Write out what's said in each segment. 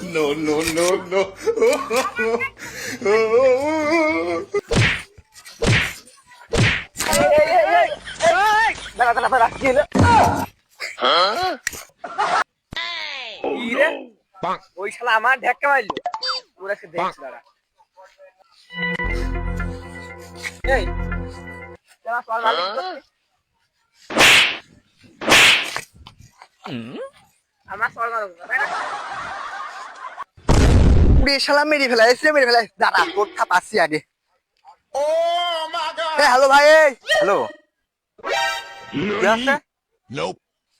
No, no, no, no. ওই শালা আমার ধাক্কা মারলো ওরা সে দেখছে দাঁড়া এই তোমার সর মারলি আমার সর মারো তাই না পুরে শালা মেরে ফেলাই দাঁড়া তোর থাপাচ্ছি আগে হ্যালো ভাই হ্যালো কি আছে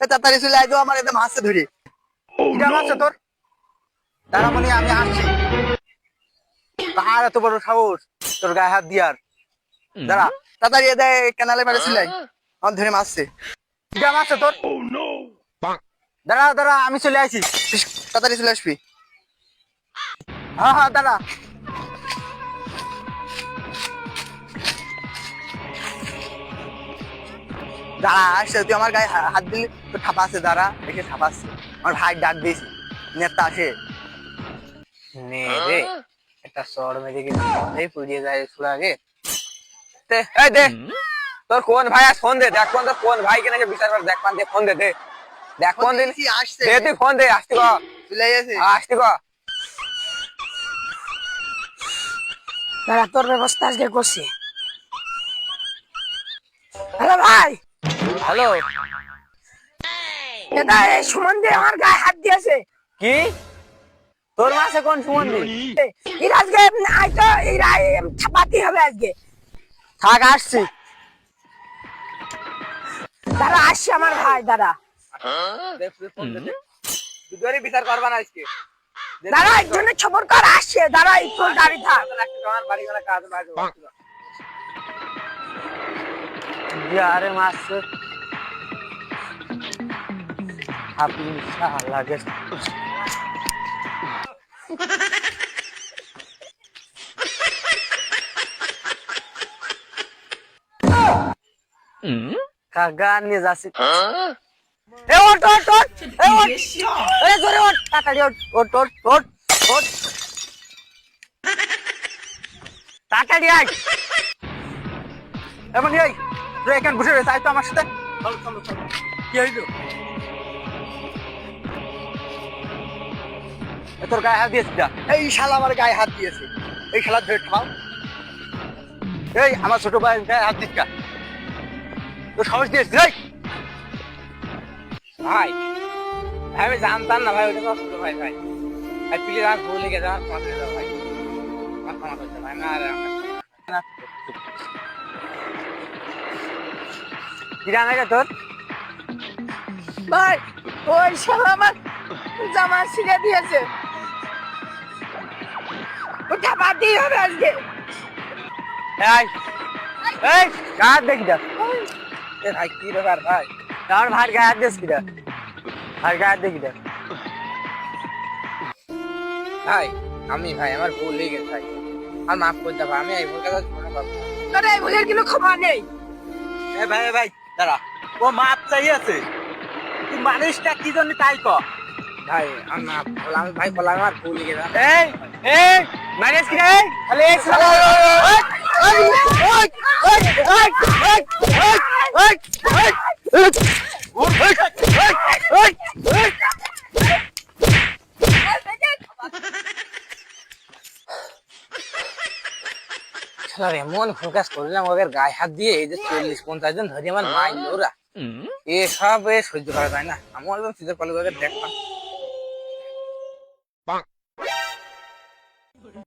তাড়াতাড়ি চলে আয় তো আমার একদম হাসছে ধরে আছে তোর দাঁড়া মানে আমি আসছি কার এত বড় সাহস তোর গায়ে হাত দিয়ার দাঁড়া তাড়াতাড়ি এদের ক্যানালে মেরে চলে আয় আমার ধরে মারছে কিটা মারছে তোর দাঁড়া দাঁড়া আমি চলে আসি তাড়াতাড়ি চলে আসবি হ্যাঁ হ্যাঁ দাঁড়া দাঁড়া আসছে তুই আমার গায়ে হাত দিলি তো ঠাপাচ্ছে দাঁড়া দেখে ঠাপাচ্ছে আমার ভাই ডাক দিস নেতা আসে নে রে একটা সর মেরে গেছে এই পুড়িয়ে যায় সুরা আগে এই দে তোর কোন ভাই আজ ফোন দে দেখ কোন ভাই কেন বিচার কর দেখ দে ফোন দে দে দেখ কোন দিন আসছে দে তুই ফোন দে আসতে কো চলে গেছে আসতে কো দাঁড়া তোর ব্যবস্থা আজকে করছি হ্যালো ভাই হ্যালো এটা এই সুমন্দি আমার গায়ে হাত দিয়েছে কি তোর মাসে কোন সুমন্দি এর আজকে আইতো এরা ছাপাতি হবে আজকে থাক আসছি দাঁড়া আসছে আমার ভাই দাঁড়া দেখ ফোন দে তুই ধরে বিচার করবা না আজকে দাঁড়া একজনের খবর কর আসছে দাঁড়া একটু গাড়ি থাক আমার বাড়ি গেলে কাজ বাজে यारे मास्टर আপনি শালা গেছে কাগান নিয়ে যাচ্ছি এ ওট ওট ওট এ ওট এ জোরে ওট তাড়াতাড়ি ওট ওট ওট ওট ওট তাড়াতাড়ি আয় এমন এই তুই এখানে বসে রয়েছে আয় তো আমার সাথে কি হইলো তোর গায়ে হাত দিয়েছি এই শালা আমার গায়ে হাত দিয়েছে এই শালা ধরে ঠাপাও এই আমার ছোট ভাই গায়ে হাত দিস তোর সাহস দিয়েছি ভাই ভাই আমি জানতাম না ভাই ওটা তো ছোট ভাই ভাই প্লিজ আমার ভুল লেগে যাওয়ার ক্ষমা করে দাও ভাই আমার ক্ষমা করতে ভাই না আর কি রান্না গে তোর ভাই ওই শালা আমার জামা ছিঁড়ে দিয়েছে ওটা বাদই হবে আজকে এই এই কার দেখি দা এ ভাই কি ব্যাপার ভাই আমার ভাই গায়ে হাত দিস কিরা ভাই গায়ে হাত দেখি দা ভাই আমি ভাই আমার ভুল হয়ে গেছে ভাই আর মাফ করে দাও আমি এই ভুল কাজ মনে করব তোর এই ভুলের কোনো ক্ষমা নেই এ ভাই ভাই দাঁড়া ও মাপ চাইছে তুই মানুষটা কি জন্য তাই ক ভাই আমি মাপ বললাম ভাই বললাম আমার ভুল হয়ে গেছে এই এই মানুষ কি রে খালি এই শালা এমন ফোকাস করলাম ওদের গায়ে হাত দিয়ে এই যে 40-50 জন ধরে আমার মাইল ওরা এসব সহ্য করা যায় না আমার একদম সিজার কলেজ দেখতাম